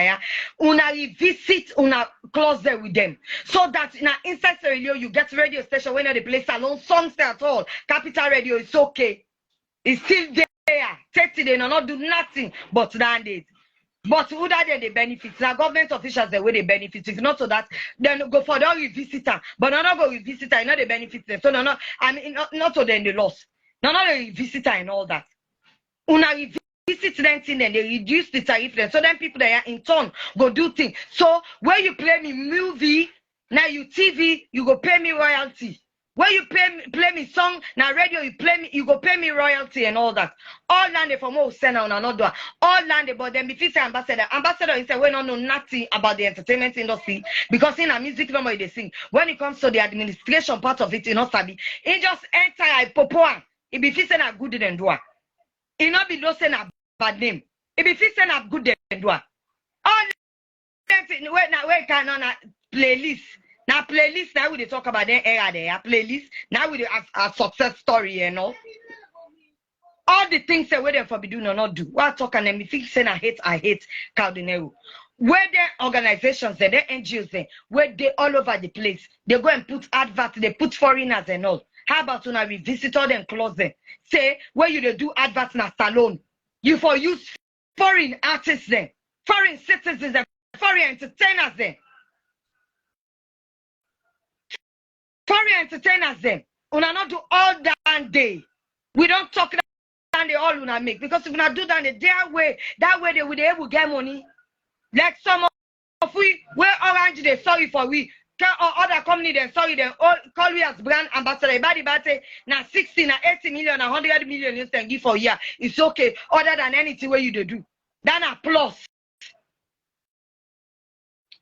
una revisit una close there with them so that in inside radio you get radio station when they play salon songs there at all. Capital Radio is okay, it's still there 30 they not do nothing but that days. But who that they benefit? Now government officials the way they benefit. If not so that then go for the revisit her. But not go revisit her, you know they benefit them. So no, I mean not so then they lost. Now they visitor and all that. Una visit them thing then they reduce the tariff then. So then people that are in turn go do things. So where you play me movie, now you TV, you go pay me royalty. Where you play me song, now radio you go pay me royalty and all that. All landed from what send on another. All landed, but then if you say ambassador is say we don't know nothing about the entertainment industry because in a music number they sing. When it comes to the administration part of it, you know sabi. It just enter a popo. It be saying a good than do. It not be no saying a bad name. It be saying a good than do. All where can on a playlist. Now playlist now we dey talk about the era there. Playlist now we have a success story, you know. All the things that we them for be do no not do. What talking them if you say I hate Caldinero. Where the organizations there, the NGOs there, where they all over the place, they go and put adverts, they put foreigners and all. How about when I revisit all them close them? Say where you they do adverts in a salon. You for use foreign artists then, foreign citizens and foreign entertainers then. Foreign entertainers then. Una not do all that day. We don't talk that they all una make. Because if una do that their way, that way they will be able to get money. Like some of we where Orange they sorry for we. Or other company then sorry then all call we as brand ambassador. Everybody say na 60, na 80 million, na 100 million you can give for a year. It's okay. Other than anything where you do. Then a plus.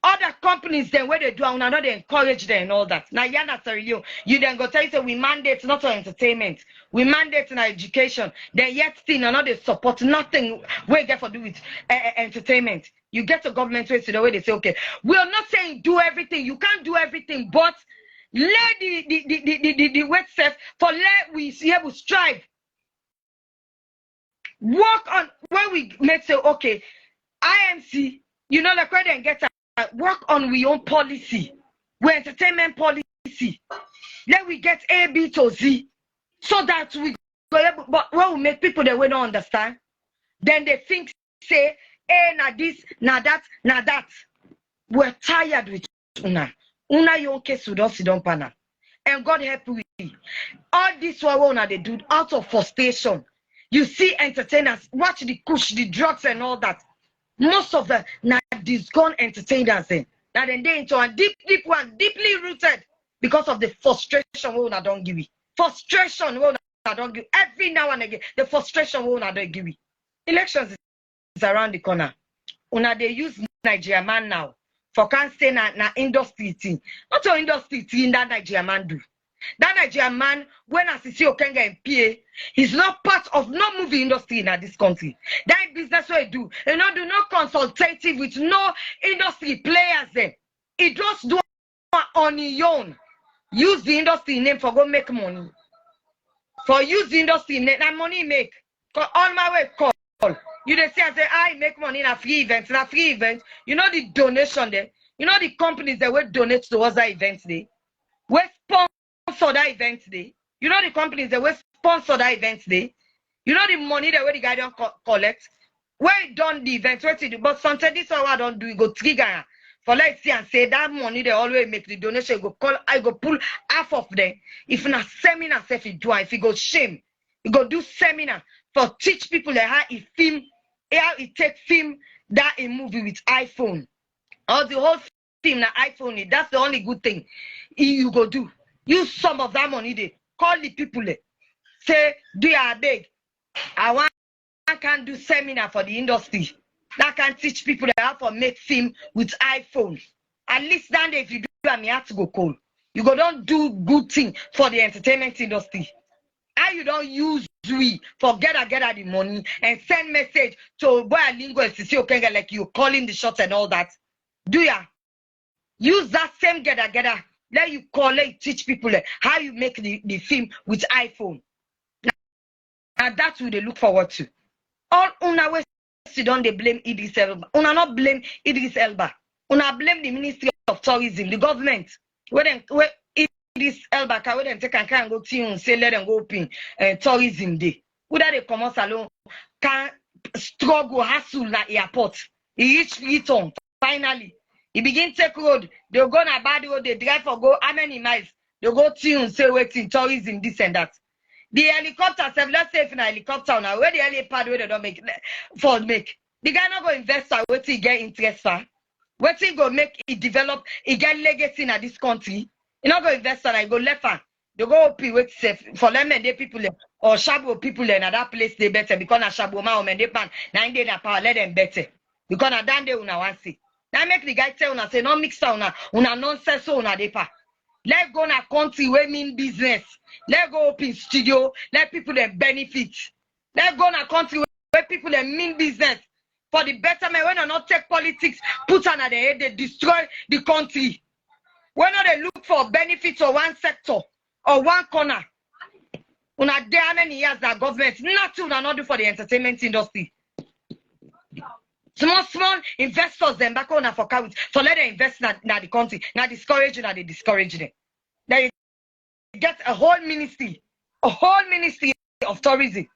Other companies then where they do and not they encourage them and all that. Now you're not you then go tell you say we mandate not for entertainment, we mandate in education. Then yet still not they support nothing we get for do with entertainment. You get a government way to the way they say okay, we're not saying do everything. You can't do everything, but let the way self for let we see able strive. Work on when we make say okay, IMC, you know like where they get work on we own policy, we entertainment policy. Let we get A, B to Z, so that we go able, but when we make people that we don't understand, then they think say, na this, na that, na that. We're tired with una. Una yon case we don't sit down panel. And God help we. All this what una they do out of frustration. You see entertainers, watch the kush, the drugs and all that. Most of them now these gone entertainers then. Now then they into a deep one, deeply rooted because of the frustration we una don't give it. Frustration we una don't give. Every now and again, the frustration we una don't give it. Elections is around the corner. Una they use Nigeria man now for can't say na industry thing. Not your industry thing that Nigeria man do. That Nigerian man, when Asisi Okenga and PA, he's not part of no movie industry in this country. That business what he do. You know, do no consultative with no industry players there. He just do on his own. Use the industry name for go make money. For use the industry name, that money make. All my way call. You they say and say, I make money in a free event. In a free event, you know the donation there. You know the companies that will donate towards that event there. We sponsor that event day. You know the companies that will sponsor that event day. You know the money that where the guy don't collect. Where he done the event, where to do. But sometimes this is what I don't do. You go trigger for let's see and say that money they always make the donation. You go call. I go pull half of them. If not seminar, if you do, if you go shame, you go do seminar for teach people like how he film, how he take film that a movie with iPhone or the whole film na iPhone. That's the only good thing you go do. Use some of that money there. Call the people there. Say, do you beg? I can do seminar for the industry. That can teach people how to make film with iPhone. At least then if you do, I have to go call. You go don't do good thing for the entertainment industry. How you don't use we for get the money and send message to boy lingo and Sisi Okenga like you calling the shots and all that. Do ya? Use that same get. Let you call, let you teach people how you make the film with iPhone. And that's what they look forward to. All una way sit down, they blame Idris Elba. Una not blame Idris Elba. Una blame the Ministry of Tourism, the government. Where Idris Elba can where take and go to and say let them go open tourism day. Whether they come out alone can struggle hustle at airport. He reach return finally. He begin take road. They go on a bad road. They drive for go how many miles? They go tune, say waiting, tourism, this and that. The helicopter, let's say if in a helicopter now, where the helipad where they don't make for make. The guy not go invest wait till he get interest for. Wait till go make it develop, he get legacy in this country. He not go invest and I go left hand. They go up wait safe for them and they people or Shabo people in that place they better because na Shabo ma and they pan 9 days na power let them better. Because na damn day una want see. Now make the guy tell una say no mix una nonsense so una depa. Let go na country where mean business. Let go open studio. Let people them benefit. Let go na country where people them mean business for the betterment. When they not take politics, put under the head, they destroy the country. When they look for benefits of one sector or one corner. Una there how many years that government nothing una not do for the entertainment industry. Small investors them back on for cow for let them invest na the country. Now discouraging and they discourage them. They get a whole ministry of tourism,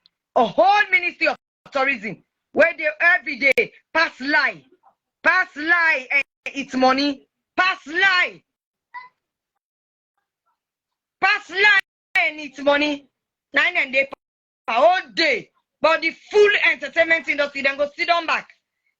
where they every day pass lie and it's money, pass lie and it's money. 9 and day all day, but the full entertainment industry then go sit on back.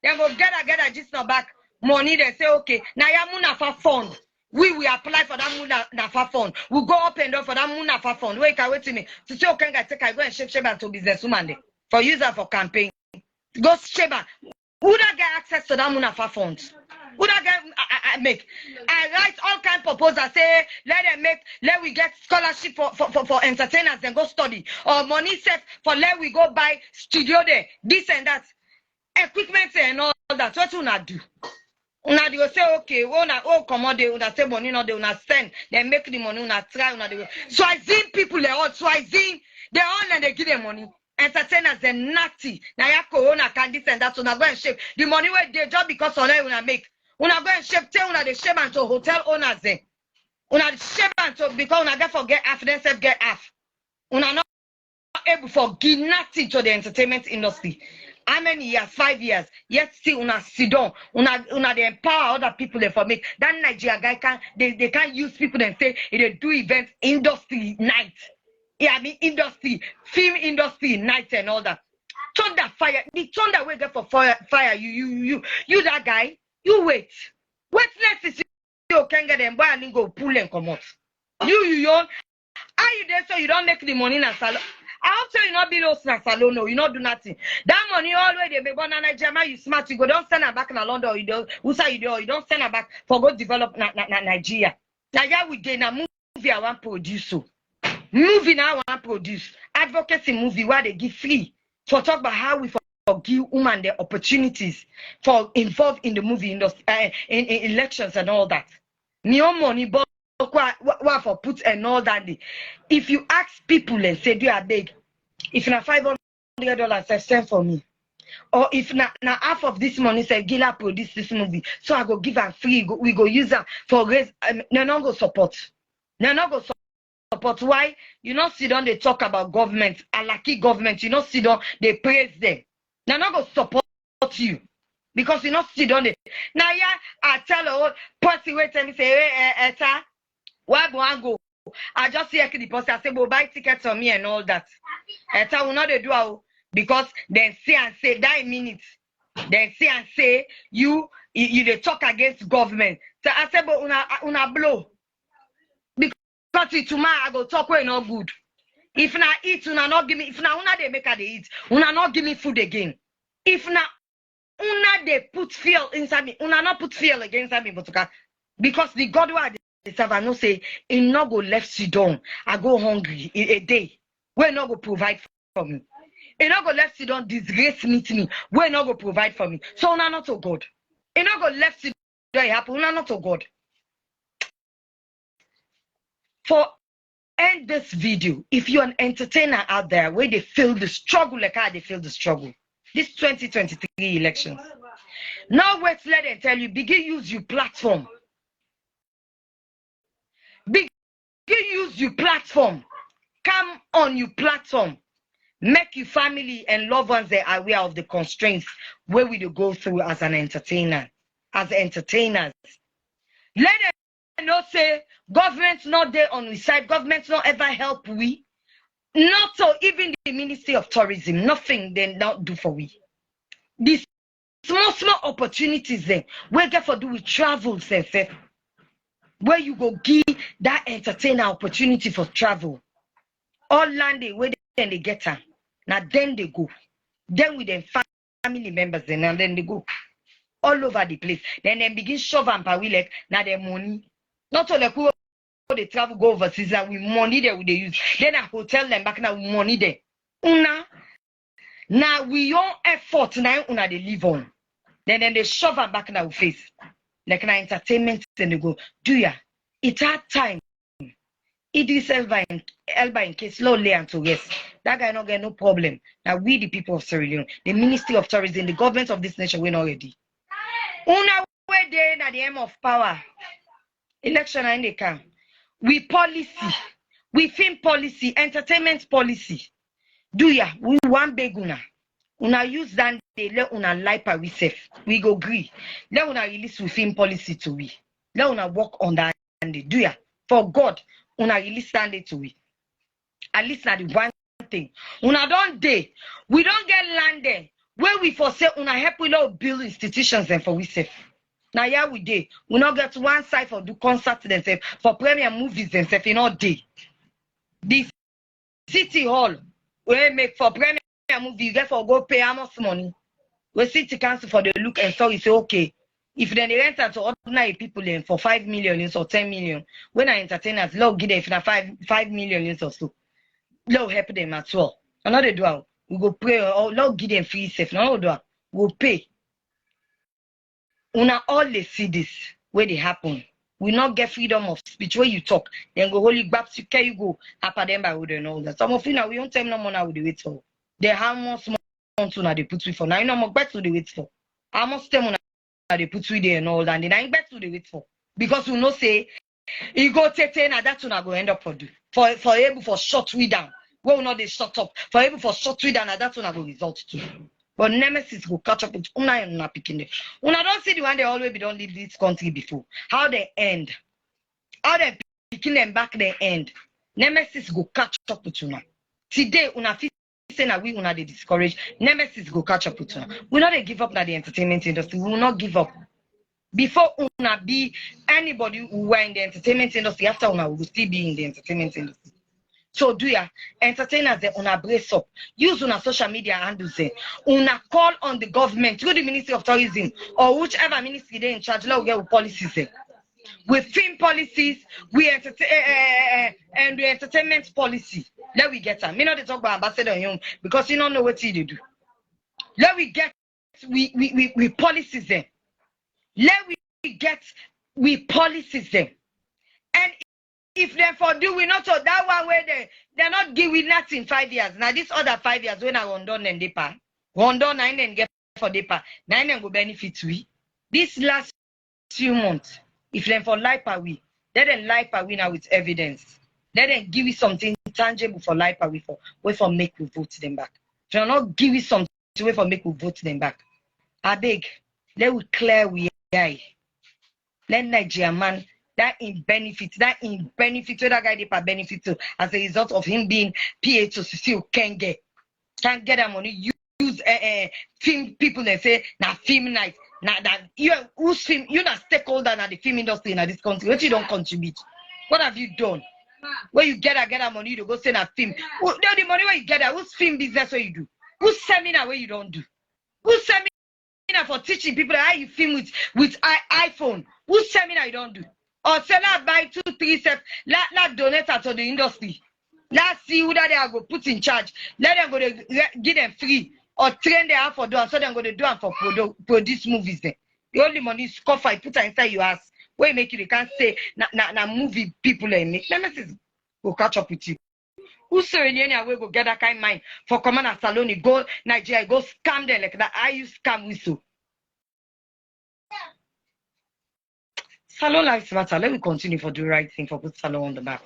Then go get just not back money. They say, okay, now ya Munafa fund. We will apply for that Munafa fund. We go up and down for that Munafa fund. Wait, can wait to me. To say, okay, I go and shape to businesswoman for user for campaign. Go shape. Who that get access to that Munafa funds? Who that get make? I write all kind of proposals. Say let we get scholarship for entertainers and go study or money set for let we go buy studio there. This and that. Equipment and all that. What una do? Una do say okay, come on, una say money no they una send, they make the money, una try, una do. So I seen people they all and they give them money. Entertainers they natty. Now ya corona can this and that, una go and shape. The money where they job because on una make. Una go and shape, tell una they shape and to hotel owners then. Una shape and to because una get forget half, then self get half. Una not able for give nothing to the entertainment industry. How many years? 5 years. Yet still una sit down. Una they empower other people there for make. That Nigeria guy they can't use people and say they do events industry night. Yeah, I mean industry, film industry, night and all that. Thunder fire, the thunder will get for fire. You that guy, you wait. Witness is you can get them boy and go pull and come out. You are you there so you don't make the money in a salon? I also you not be lost in a salon, no, you not do nothing. That money always they make on Nigeria, you smart, you go don't send her back in London, you don't who say you don't send her back for go develop Nigeria. Nigeria we gain a movie I want produce so. Movie now I want produce. Advocacy movie where they give free for talk about how we give women the opportunities for involved in the movie industry, in elections and all that. New money, but what for put and all that. If you ask people and say, do you beg? If na $500 send for me, or if na half of this money say Gila produce this movie, so I go give her free. We go use her for raise. No, not go support. No, not go support. But why you not sit down they talk about government, alaki government, you not sit down they praise them. They're not gonna support you because you not sit down they now yeah I tell her person wait and say hey Eta, why go? I just see the person I say well buy tickets on me and all that. Eta will not do because then say and say that minute. Then say and say you they talk against government. So I say but una blow. Because it tomorrow I go talk way not good. If na eat, una not give me. If na una they make her they eat, una not give me food again. If na una they put fear inside me, una not put fear against me, but because the God who I serve, I know say, he not go left sit down. I go hungry a day. We not go provide for me. He not go left sit down disgrace meet me. We not go provide for me. So una not to God. He not go left sit down happen. Una not to God. For end this video, if you're an entertainer out there where they feel the struggle like how they feel the struggle, this 2023 elections, now wait, let them tell you, begin use your platform. Begin use your platform. Come on your platform. Make your family and loved ones they are aware of the constraints where we do go through as an entertainer, as entertainers. Let them not say government's not there on the side, government's not ever help we. Not so even the Ministry of Tourism, nothing they not do for we. These small opportunities then we get for do with travels where you go give that entertainer opportunity for travel. All landing where then they get her. Now then they go. Then with them family members then and then they go all over the place. Then they begin shove and power like now their money. Not all like who they travel go overseas and with money they will they use. Then a hotel them back now with money there. Now we own effort now una they live on. Then they shove and back now face. Like na entertainment and they go, do ya? It's hard time. It is Elba in case slowly and to rest. That guy not get no problem. Now we the people of Sierra Leone, the Ministry of Tourism, the government of this nation, we not ready. Una way there at the end of power. Election in the camp. We policy, we film policy, entertainment policy. Do ya? We want big una use that they let una life we safe. We go agree. Let una release we film policy to we. Let una work on that and do ya? For God, una release that to we. At least na the one thing. Una don't day. We don't get land there. Where we for say una help we not build institutions and for we safe. Now yeah we day. We not get one side for do concerts themselves, for premier movies themselves in all day. The city hall we make for premier movie, you get for go pay how much money. We city council for the look and so you say okay. If then they rent out to ordinary people in for 5 million or 10 million, when I entertainers, Lord give them if na 5 million or so. Lord help them as well. Another do we go pray or Lord give them free safe. No do we'll pay. Una all they see this where they happen. We not get freedom of speech where you talk. Then go holy baps you can you go after them by wood and all that. Some of you now we don't tell no more now with the wait for. They have more small now they put we for. Now you know more back to the wait for. I must tell you they put we there and all that. And I ain't back to the wait for. Because we know say you go take now that's what I go end up for do. For able for short we down. We will not they shut up. For able for short we down and that's what I go result to. But Nemesis will catch up with Una and Una picking it. Una don't see the one they always don't leave this country before. How they end. How they picking them back they end. Nemesis go catch up with una. Today, una fit say na we una dey discourage. Nemesis go catch up with una. We not dey give up na the entertainment industry. We will not give up. Before una be anybody who were in the entertainment industry, after una will still be in the entertainment industry. So do ya entertainers they una brace up. Use una social media handles there. Una call on the government through the Ministry of Tourism or whichever ministry they in charge. Let we get with policies there. With film policies, we and the entertainment policy. Let we get them. Me not they talk about ambassador young because you don't know what they do. Let we get we policies them. Let we get we policies them. And if they for do we not so that one where they're not giving nothing 5 years. Now this other 5 years when I run down and they pay. Run down 9 and get for they pay. 9 and go benefit we. This last few months, if them for life we, let them life we now with evidence. Let them give you something tangible for life we for wait for make we vote them back. If they not give you something wait for make we vote them back. I beg, let we clear we eye. Let Nigeria man that in benefit where that guy did benefit to as a result of him being PA to still can't get that money. Use film people and say now film night. Now that you who's film you're not stakeholder in the film industry in this country. What you don't contribute? What have you done? Where you get that money to go send a film? The money where you get that who's film business where you do? Who's seminar where you don't do? Who's seminar for teaching people how you film with iPhone? Who's seminar you don't do? Or sell out buy 2-3 steps, let donate to the industry. Let's see who that they are go put in charge. Let them go to give them free or train them for doing so they're going to do them for produce movies then. The only money is cover I put inside your ass. Where you make it, you can't say na movie people and make. Let me go catch up with you. Who Sereniania will go get that kind of mind for command and Saloni, go Nigeria, go scam them like that. I use scam whistle. Salon lives matter. Let me continue for the right thing for put Salon on the back.